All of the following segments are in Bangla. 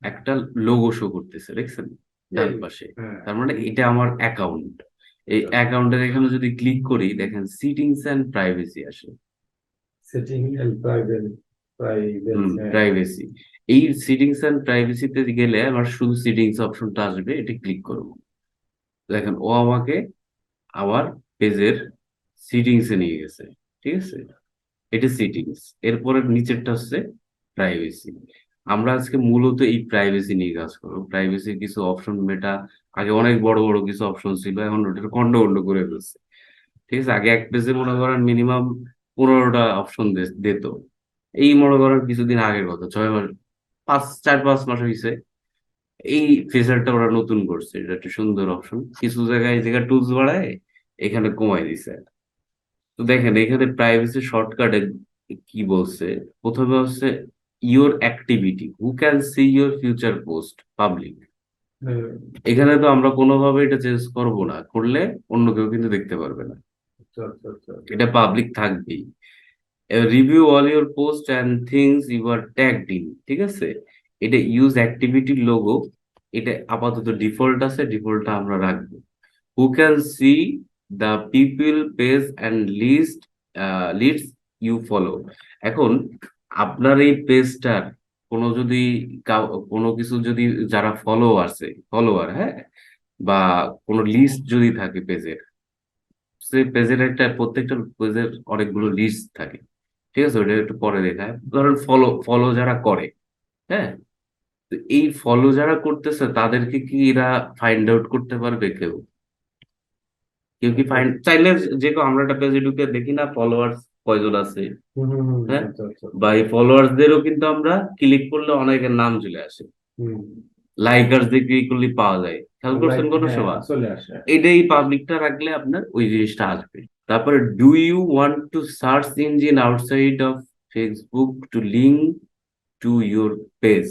একটা লোগো শো করতেছে, দেখছেন ডান পাশে। হ্যাঁ। তার মানে এটা আমার অ্যাকাউন্ট। এই আচ্ছা। অ্যাকাউন্টের এখানে যদি ক্লিক করি, দেখেন সিটিংস এন্ড প্রাইভেসি আসে। সেটিং এন্ড প্রাইভেসি, হ্যাঁ। প্রাইভেসি। এই সিটিংস এন্ড প্রাইভেসিতে গেলে আমার শুধু সিটিংস অপশনটা আসবে, এটা ক্লিক করব। দেখেন ও আমাকে আমার পেজের সিটিংস এ নিয়ে গেছে। ঠিক আছে, এটা সিটিংস। এরপরে নিচেরটা হচ্ছে প্রাইভেসি। আমরা আজকে মূলত এই প্রাইভেসি নিয়ে কাজ করবো। প্রাইভেসির কিছু অপশন, মেটা আগে অনেক বড় বড় কিছু অপশন ছিল, এখন ওটা খন্ড খন্ড করে ফেলছে। ঠিক আছে, আগে এক পেজে মনে করেন মিনিমাম 15টা অপশন দিত। এই মনে করেন কিছুদিন আগের কথা, 6 মাস, 4-5 মাস হয়েছে, এই ফিচারটা ওরা নতুন করছে। এটা একটা সুন্দর অপশন, কিছু জায়গায় জায়গায় টুলস বাড়ায়, এখানে কমাই দিছে। তো দেখেন এখানে প্রাইভেসি শর্টকাটে কি বলছে। প্রথমে হচ্ছে your activity, who can C your future post public. হ্যাঁ। এখানে তো আমরা কোনোভাবে এটা চেঞ্জ করব না, করলে অন্য কেউ কিন্তু দেখতে পারবে না, আচ্ছা আচ্ছা আচ্ছা। এটা পাবলিক থাকবেই। Review all your post and things you are tagged in, ঠিক আছে। এটা ইউজ অ্যাক্টিভিটি লোগো, এটা আপাতত ডিফল্ট আছে, ডিফল্টটা আমরা রাখবো। Who can see the people page and leads you follow. এখন আপনার এই পেজটার কোনো যদি কোনো কিছু যদি, যারা ফলোয়ার, হ্যাঁ, বা কোনো লিস্ট যদি থাকে পেজের, সেই পেজের একটা, প্রত্যেকটা পেজের অনেকগুলো লিস্ট থাকে। ঠিক আছে, ওটা একটু পরে দেখায়। ধরেন ফলো ফলো যারা করে, হ্যাঁ, তো এই ফলো যারা করতেছে তাদেরকে কি এরা ফাইন্ড আউট করতে পারবে কেউ? কেউ কি আচ্ছা। ফাইন্ড চাইলে, যে কেউ আমরা একটা পেজে ঢুকে দেখি না ফলোয়ার্স কয়জন আছে, হুম হুম হুম, হ্যাঁ, আচ্ছা আচ্ছা বা আচ্ছা। এই ফলোয়ার্সদেরও কিন্তু আমরা ক্লিক করলে অনেকের নাম চলে আসে। হুম। লাইকার্স দিয়ে ক্লিক করলে পাওয়া যায়, খেয়াল করছেন লাইক, কোনো হ্যাঁ, সময়? চলে আসে। এটাই পাবলিকটা রাখলে আপনার ওই জিনিসটা আসবে। তারপরে do you want to search engine outside of Facebook to link to your page.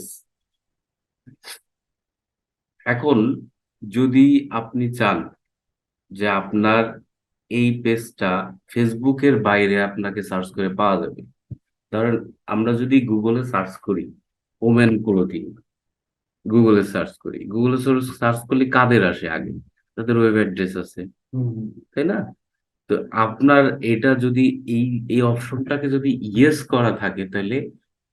এখন যদি আপনি চান যে আপনার এই পেজটা ফেসবুকের বাইরে আপনাকে সার্চ করে পাওয়া যাবে, ধরেন আমরা যদি গুগলে সার্চ করি ওমেন ক্লোথিং, গুগলে সার্চ করি, গুগলে সার্চ করলে কাদের আসে আগে? তাদের ওয়েব অ্যাড্রেস আছে, হুম হুম। তাই না? তো আপনার এটা যদি, এই এই অপশনটাকে যদি ইয়েস করা থাকে, তাহলে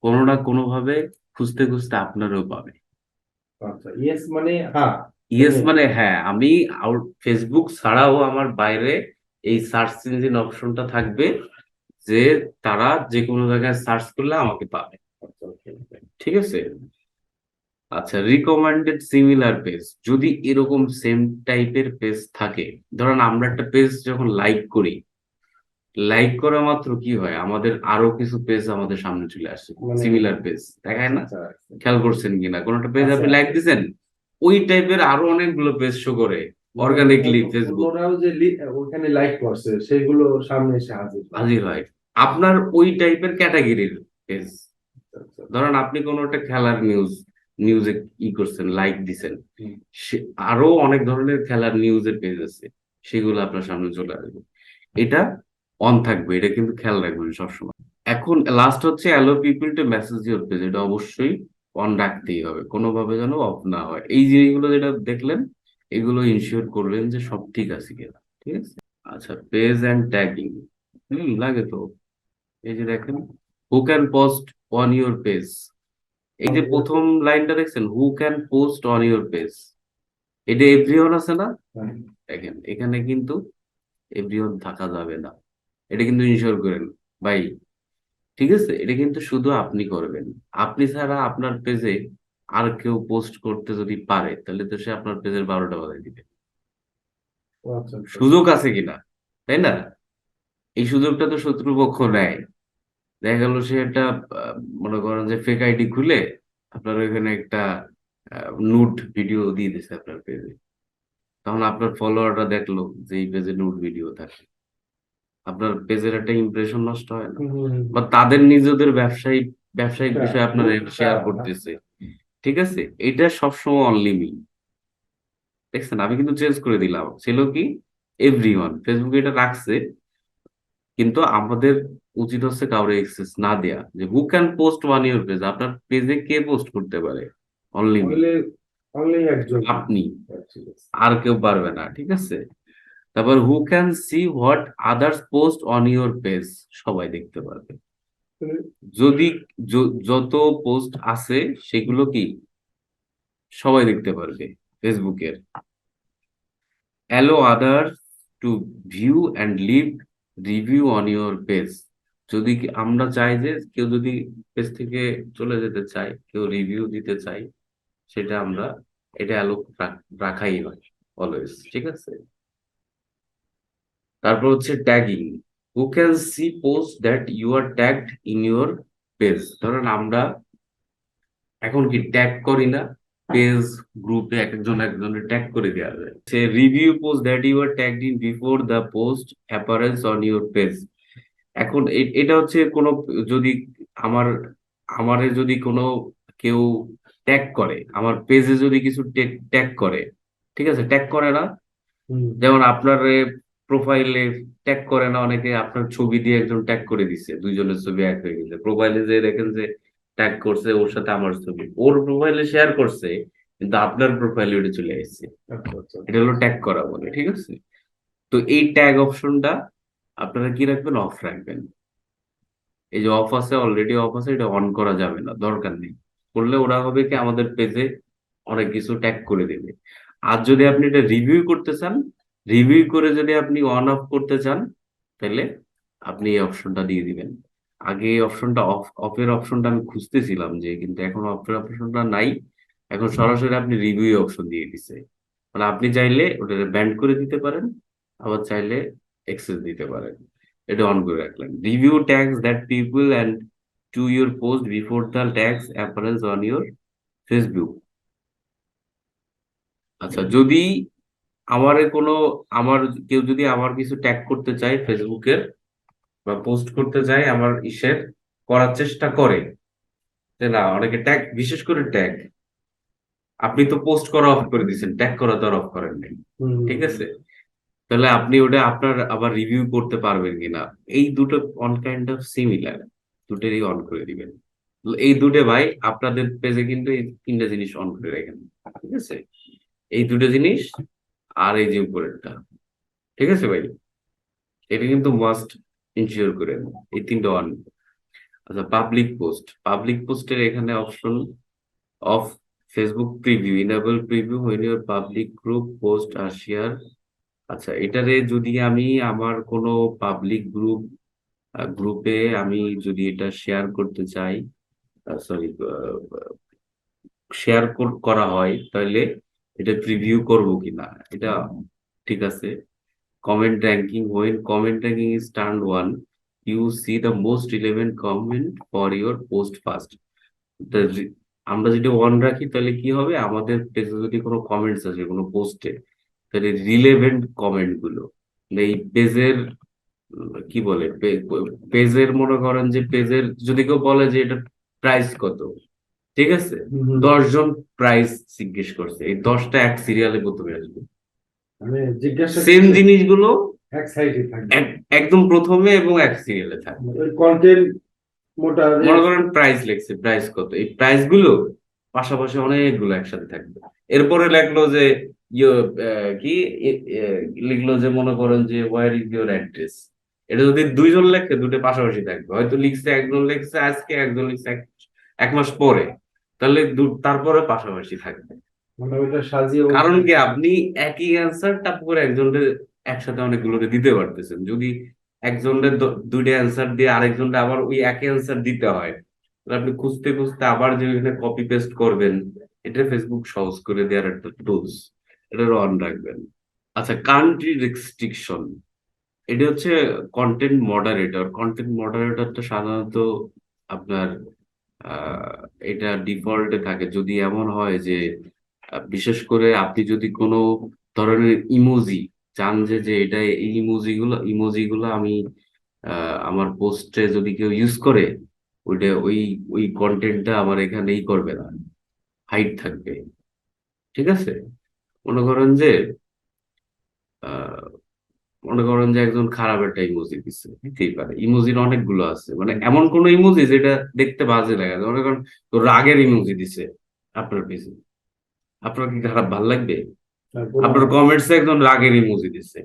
কোনো না কোনো ভাবে খুঁজতে খুঁজতে আপনারও পাবে। আচ্ছা, ইয়েস মানে হ্যাঁ। ইয়েস মানে মানে হ্যাঁ, আমি ফেসবুক ছাড়াও আমার বাইরে এই সার্চ ইঞ্জিন অপশনটা থাকবে, যে তারা যে কোনো জায়গায় সার্চ করলে আমাকে পাবে। আচ্ছা ওকে ওকে। ঠিক আছে। আচ্ছা, রিকমেন্ডেড সিমিলার পেজ, যদি এরকম সেম টাইপের পেজ থাকে, ধরেন আমরা একটা পেজ যখন লাইক করি, লাইক করা মাত্র কি হয়, আমাদের আরো কিছু পেজ আমাদের সামনে চলে আসে, মানে সিমিলার পেজ দেখায় আচ্ছা না? আচ্ছা। খেয়াল করছেন কিনা, কোন একটা পেজ আছে আপনি লাইক আছে। দিছেন, ওই টাইপের আরো অনেকগুলো পেজ শো করে মানে অর্গানিকলি ফেসবুক অন্যরাও যে ওখানে লাইক করছে সেগুলো সামনে এসে হাজির হয়। হাজির হয় আপনার ওই টাইপের ক্যাটাগরির পেজ। আচ্ছা আচ্ছা। ধরেন আপনি কোনো একটা খেলার নিউজে ই করছেন, লাইক দিছেন, হুম। আরো অনেক ধরনের খেলার নিউজের পেজ আছে, সেগুলো আপনার সামনে চলে আসবে। এটা অন থাকবে, এটা কিন্তু খেয়াল রাখবেন সবসময়। এখন লাস্ট হচ্ছে allow people to message your page, এটা অবশ্যই অন রাখতেই হবে, কোনোভাবে যেন অফ না হয়। এই জিনিসগুলো যেটা দেখলেন, এগুলো ইনশিওর করবেন যে সব ঠিক আছে কিনা। ঠিক আছে। আচ্ছা, পেজ অ্যান্ড ট্যাগিং, লাগে তো। এই যে দেখেন, who can post on your page, এই যে অনিয়র প্রথম পেজ। লাইনটা দেখছেন, who can post on your page, এটা এভরিওয়ান আছে না? হ্যাঁ। দেখেন এখানে কিন্তু এভরিওয়ান থাকা যাবে না, এটা কিন্তু ইনশিওর করেন ভাই। ঠিক আছে, এটা কিন্তু শুধু আপনি করবেন। আপনি ছাড়া আপনার পেজে আর কেউ পোস্ট করতে যদি পারে, তাহলে তো সে আপনার পেজের 12টা বাজায় দিবে। ও আচ্ছা আচ্ছা আচ্ছা। সুযোগ আছে কিনা, তাই না? এই সুযোগটা তো শত্রুপক্ষ নেয়। দেখা গেল সে একটা মনে করেন যে ফেক আইডি খুলে আপনার ওইখানে একটা নুড ভিডিও দিয়ে দিচ্ছে আপনার পেজে, তখন আপনার ফলোয়াররা দেখলো যে এই পেজে নুড ভিডিও থাকে, আপনার পেজের একটা ইমপ্রেশন নষ্ট হয় না? হুম হুম হুম। বা তাদের নিজেদের ব্যবসায়িক একটা বিষয় আপনার গ্রুপটা। শেয়ার করতেছে। ঠিক আছে, এটা সবসময় অনলি মি। দেখছেন আমি কিন্তু চেঞ্জ করে দিলাম, ছিল কি এভরিওয়ান, ফেসবুকে এটা রাখছে, কিন্তু আমাদের উচিত হচ্ছে কাউরে এক্সেস না দেয়া, যে who can post one your page, আপনার পেজে কে পোস্ট করতে পারে। অনলি মি, অনলি অনলি একজন। আপনি, ঠিক আছে। আর কেউ পারবে না, ঠিক আছে। তারপর হু can C what others post on your page, সবাই দেখতে পারবে। যদি যত পোস্ট আছে সেগুলো কি সবাই দেখতে পারবে ফেসবুকের। Allow others to view and leave review on your page, যদি আমরা চাই যে কেউ যদি পেজ থেকে চলে যেতে চায়, কেউ রিভিউ দিতে চাই, সেটা আমরা এটা অ্যালো রাখাই হয় অলওয়েজ, ঠিক আছে। তারপর হচ্ছে tagging, who can see post that you are tagged in your page. ধরেন আমরা এখন কি ট্যাগ করি না, পেজ গ্রুপে এক একজন একজনের ট্যাগ করে দেওয়া যায়। সে review post that you are tagged in before the post appearance on your page. এখন এটা হচ্ছে কোনো, যদি আমার আমারে যদি কোনো কেউ ট্যাগ করে, আমার পেজে যদি কিছু ট্যাগ করে, ঠিক আছে, ট্যাগ করে না, হুম। যেমন আপনার প্রোফাইলে ট্যাগ করে না অনেকে, আপনার ছবি দিয়ে একজন ট্যাগ করে দিচ্ছে, দুইজনের ছবি এক হয়ে গেছে, প্রোফাইলে যে দেখেন যে ট্যাগ করছে ওর সাথে আমার ছবি, ওর প্রোফাইলে শেয়ার করছে কিন্তু আপনার প্রোফাইলে ওটা চলে আসছে, আচ্ছা আচ্ছা। এটা হলো ট্যাগ করা বলে, ঠিক আছে। তো এই ট্যাগ অপশনটা আপনারা কি রাখবেন, অফ রাখবেন। এই যে অফ আছে, অলরেডি অফ আছে, এটা অন করা যাবে না, দরকার নেই। করলে ওরা হবে কি আমাদের পেজে অনেক কিছু ট্যাগ করে দেবে। আর যদি আপনি এটা রিভিউ করতে চান, রিভিউ করে যদি আপনি অন অফ করতে চান, তাহলে আপনি এই অপশনটা দিয়ে দিবেন। আগে এই অপশনটা অফের অপশনটা আমি খুঁজতেছিলাম যে, কিন্তু এখন অফের অপশনটা নাই, এখন সরাসরি আপনি রিভিউ অপশন দিয়ে দিছে। মানে আপনি চাইলে ওটা ব্যান্ড করে দিতে পারেন, আবার চাইলে এক্সেস দিতে পারেন। এটা অন করে রাখলেন। Review tags that people and to your post before the tags অ্যাপারেন্স on your Facebook. আচ্ছা, যদি আমারে কোনো, আমার কেউ যদি আমার কিছু ট্যাগ করতে চায় ফেসবুকের বা পোস্ট করতে চায় আমার ইসের, করার চেষ্টা করে, যে না অনেকে ট্যাগ, বিশেষ করে ট্যাগ, আপনি তো পোস্ট করা অফ করে দিয়েছেন, ট্যাগ করা তো আর অফ করেন নাই, হুম হুম ঠিক হুম। আছে। তাহলে আপনি ওটা আপনার আবার রিভিউ করতে পারবেন কিনা, এই দুটো অন কাইন্ড অফ সিমিলার, দুটোরই অন করে দিবেন। এই দুটো ভাই আপনাদের পেজে কিন্তু এই তিনটা জিনিস অন করে রাখেন, ঠিক আছে। এই দুটো জিনিস আর এই যে উপরেরটা, ঠিক আছে ভাই, এটা কিন্তু মাস্ট ইনশিওর করেন, এই তিনটা অন। আচ্ছা, পাবলিক পোস্ট, পাবলিক পোস্টের এখানে option of Facebook preview, enable preview when your public group post are share. আচ্ছা, এটারে যদি আমি আমার কোনো পাবলিক গ্রুপে আমি যদি এটা শেয়ার করতে চাই, সরি, শেয়ার করা হয়, তাহলে এটা প্রিভিউ করব কিনা, এটা ঠিক আছে। Comment ranking, when comment ranking is turn on, you see the most relevant comment for your post first. আমরা যদি ওয়ান রাখি তাহলে কি হবে, আমাদের পেজে যদি কোনো কমেন্টস আছে কোনো পোস্টে, তাহলে রিলেভেন্ট কমেন্ট গুলো, এই পেজের কি বলে, পেজের মনে করেন যে পেজের যদি কেউ বলে যে এটা প্রাইস কত, ঠিক আছে, হুম হুম। 10 জন প্রাইস জিজ্ঞেস করছে, এই 10টা এক সিরিয়ালে প্রথমে আসবে, মানে জিজ্ঞাসা সেম করছে জিনিসগুলো এক সাইডে থাকবে। একদম প্রথমে এবং এক সিরিয়ালে থাকবে। ওই কন্টেন্ট মোটা মনে করেন প্রাইস লেখছে, প্রাইস কত, এই প্রাইস গুলো পাশাপাশি অনেকগুলো একসাথে থাকবে। এরপরে লেখলো যে ইয়ে, কি লিখলো যে মনে করেন যে ওয়ার ইজ ইউর অ্যাড্রেস, এটা যদি দুইজন লেখে দুটো পাশাপাশি থাকবে, হয়তো লিখছে একজন লিখছে আজকে, একজন লিখছে এক মাস পরে, তাহলে তারপরে পাশাপাশি থাকবে। মানে ওইটা সাজিয়ে কারণ বলতে। কি, আপনি একই অ্যান্সার টাপ করে একজনের একসাথে অনেকগুলোকে দিতে পারতেছেন। যদি একজনের দুইটা অ্যান্সার দিয়ে আরেকজনকে আবার ওই একই অ্যান্সার দিতে হয়, তাহলে আপনি খুঁজতে খুঁজতে আবার যে ওইখানে কপি পেস্ট করবেন, এটা ফেসবুক সহজ করে দেওয়ার একটা টুলস, এটা অন রাখবেন। আচ্ছা, কান্ট্রি রেস্ট্রিকশন, এটা হচ্ছে কন্টেন্ট মডারেটর। কন্টেন্ট মডারেটরটা সাধারণত আপনার আহ, এটা ডিফল্টে থাকে। যদি এমন হয় যে বিশেষ করে আপনি যদি কোনো ধরনের ইমোজি চান যে যে এটা, এই ইমোজিগুলো আমি আমার পোস্টে যদি কেউ ইউজ করে, ওইটা ওই কন্টেন্টটা আমার এখানেই করবে না, হাইড থাকবে, ঠিক আছে। মনে করেন যে আহ, মনে করেন যে একজন খারাপ একটা ইমোজি দিচ্ছে, দিতেই পারে, ইমোজির অনেকগুলো আছে, মানে এমন কোন ইমোজি যেটা দেখতে বাজে লাগে, মনে করেন তো রাগের ইমোজি দিছে, আপনার পিছনে। আপনার কি খারাপ ভাল লাগবে? তারপরে আপনার কমেন্টসে একজন রাগের ইমোজি দিচ্ছে,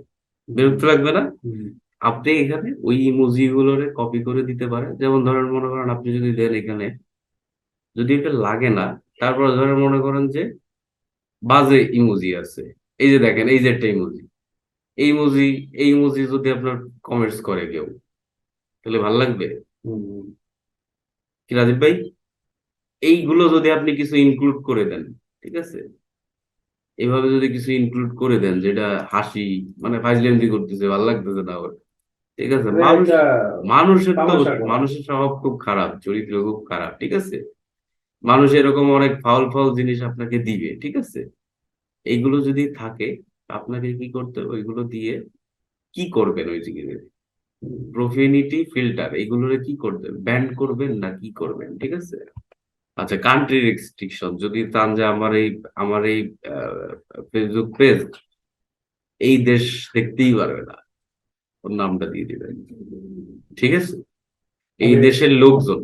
বিরক্ত লাগবে না? হুম, আপনি এখানে ওই ইমোজি গুলোরে কপি করে দিতে পারেন। যেমন ধরেন, মনে করেন আপনি যদি দেন এখানে, যদি এটা লাগে না, তারপর ধরেন মনে করেন যে বাজে ইমোজি আছে, এই যে দেখেন, এই যে একটা ইমোজি, এই ইমোজি, এই ইমোজি যদি আপনার কমেন্টস করে কেউ, তাহলে ভাল লাগবে হুম, কি রাজীব ভাই? এইগুলো যদি আপনি কিছু ইনক্লুড করে দেন, ঠিক আছে, এইভাবে যদি কিছু ইনক্লুড করে দেন যেটা হাসি, মানে ফাইজলেন্দি করতেছে, ভালো লাগতেছে না ওর, ঠিক আছে, মানে মানুষ, একটা মানুষের তো, তামাশা করা। মানুষের স্বভাব খুব খারাপ, চরিত্র খুব খারাপ, ঠিক আছে, মানুষ এরকম অনেক ফাউল ফাউল জিনিস আপনাকে দিবে, ঠিক আছে, এইগুলো যদি থাকে, আপনাকে কি করতে হবে, ওইগুলো দিয়ে কি করবেন, ওই জিনিস প্রোফেনিটি ফিল্টার, এগুলোরে কি করবেন, ব্যান করবেন না কি করবেন, ঠিক আছে। আচ্ছা, কান্ট্রি রেস্ট্রিকশন যদি চান যে আমার এই ফেসবুক পেজ এই দেশ দেখতেই পারবে না, ওর নামটা দিয়ে দিবেন, ঠিক আছে, এই মানে দেশের লোকজন,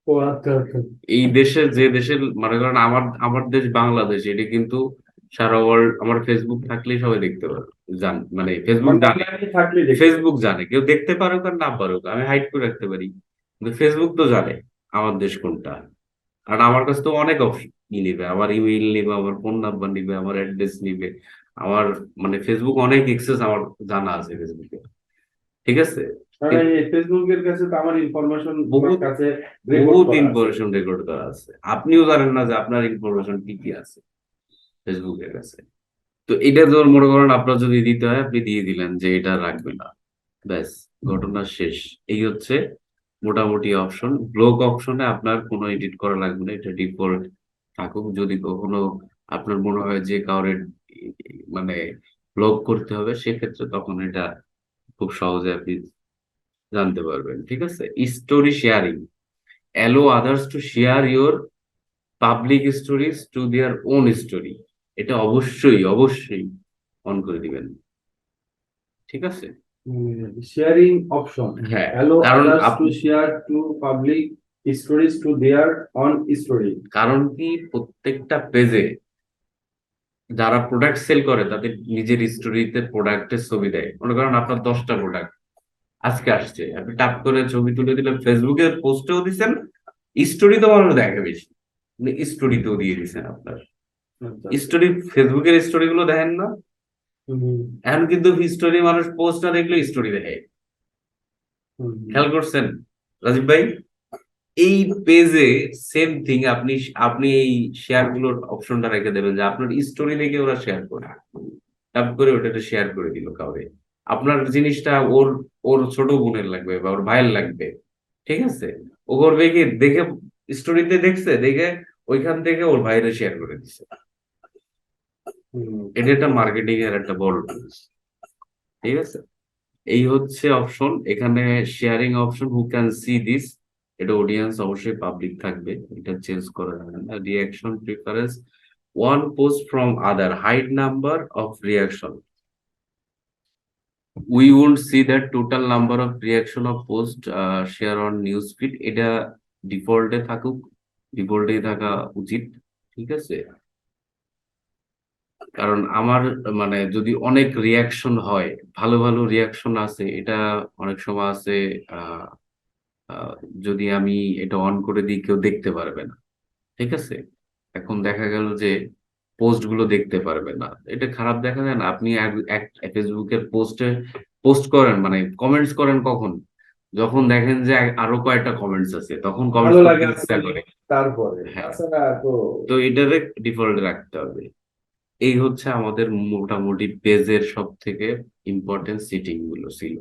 ও আচ্ছা আচ্ছা। এই দেশের, যে দেশের, মনে করেন আমার আমার দেশ বাংলাদেশ, এটা কিন্তু সারা ওয়ার্ল্ড আমার ফেসবুক থাকলেই সবাই দেখতে পারে, মানে ফেসবুক মানে জানে, আপনাকে থাকলে দেখতে ফেসবুক জানে, কেউ দেখতে পারুক আর না পারুক, আমি হাইড করে রাখতে পারি, কিন্তু ফেসবুক তো জানে আমার দেশ কোনটা। আর আমার কাছে তো অনেক অপশন নিবে, আমার ইমেইল নিবে, আমার ফোন নাম্বার নিবে, আমার অ্যাড্রেস নিবে, আমার, মানে ফেসবুক অনেক এক্সেস আমার জানা আছে ফেসবুকে, ঠিক আছে। মানে এই ফেসবুকের কাছে তো আমার ইনফরমেশন ওনার বহুত, কাছে রেকর্ড বহুত করা আছে। ইনফরমেশন রেকর্ড করা আছে, আপনিও জানেন না যে আপনার ইনফরমেশন কি কি আছে ফেসবুকের কাছে। তো এটা ধর মনে করেন আপনার যদি দিতে হয়, আপনি দিয়ে দিলেন যে এটা রাখবে না, ব্যাস, ঘটনা শেষ। এই হচ্ছে মোটামুটি অপশন। ব্লক অপশনে আপনার কোনো এডিট করা লাগবে না, এটা ডিফল্ট থাকুক। যদি কখনো আপনার মনে হয় যে কাউরে মানে ব্লক করতে হবে, সেক্ষেত্রে তখন এটা খুব সহজে আপনি জানতে পারবেন, ঠিক আছে। Story sharing, allow others to share your public stories to their own story, এটা অবশ্যই অবশ্যই অন করে দিবেন, ঠিক আছে। শেয়ারিং অপশন হ্যাঁ, অ্যালো কারণ others to share to public stories to their own story. কারণ কি, প্রত্যেকটা পেজে যারা প্রোডাক্ট সেল করে তাদের নিজের স্টোরিতে প্রোডাক্টের ছবি দেয়। মনে করেন আপনার 10টা প্রোডাক্ট আজকে আসছে, আপনি টাপ করে ছবি তুলে দিলেন, ফেসবুকে পোস্টেও দিচ্ছেন, স্টোরি তো মানুষ দেখে বেশি, স্টোরিতেও দিয়ে দিচ্ছেন আপনার আচ্ছা আচ্ছা। স্টোরি। ফেসবুকের স্টোরি গুলো দেখেন না? হুম, এখন কিন্তু স্টোরি মানুষ পোস্ট না দেখলে স্টোরি দেখে, হুম, খেয়াল করছেন রাজীব ভাই? এই পেজে সেম থিং, আপনি আপনি এই শেয়ার গুলোর অপশনটা রেখে দেবেন যে আপনার স্টোরি দেখে ওরা শেয়ার করে, ট্যাপ করে ওটাতে শেয়ার করে দিল কাউরে, আপনার জিনিসটা ওর, ওর ছোট বোনের লাগবে বা ওর ভাইয়ের লাগবে, ঠিক আছে, ও করবে কি, দেখে স্টোরিতে দেখছে, দেখে ওইখান থেকে ওর ভাইরে শেয়ার করে দিচ্ছে। হুম। এটা একটা মার্কেটিং এর একটা বড় টুলস, ঠিক আছে। এই হচ্ছে অপশন এখানে, sharing option, who can see this, এটা অডিয়েন্স অবশ্যই পাবলিক থাকবে, এটা চেঞ্জ করা যাবে না। Reaction preference, one post from other, hide number of reaction, we won't see the total number of reaction of post share on news feed, এটা ডিফল্টে থাকুক, ডিফল্টেই থাকা উচিত, ঠিক আছে। কারণ আমার, মানে যদি অনেক রিয়াকশন হয়, ভালো ভালো রিয়াকশন আছে, এটা অনেক সময় আছে, আহ আহ, যদি আমি এটা অন করে দিই কেউ দেখতে পারবে না, ঠিক আছে। এখন দেখা গেল যে পোস্ট গুলো দেখতে পারবে না, এটা খারাপ দেখা যায় না? আপনি ফেসবুকের পোস্টে পোস্ট করেন, মানে কমেন্টস করেন কখন, যখন দেখেন যে আরো কয়েকটা কমেন্টস আছে, তখন ভালো কমেন্টস করতে লাগে ইচ্ছা করে। তারপরে হ্যাঁ, তাছাড়া তো তো এটারে ডিফল্ট রাখতে হবে। এই হচ্ছে আমাদের মোটামুটি পেজের সব থেকে ইম্পর্টেন্ট সেটিং গুলো ছিল।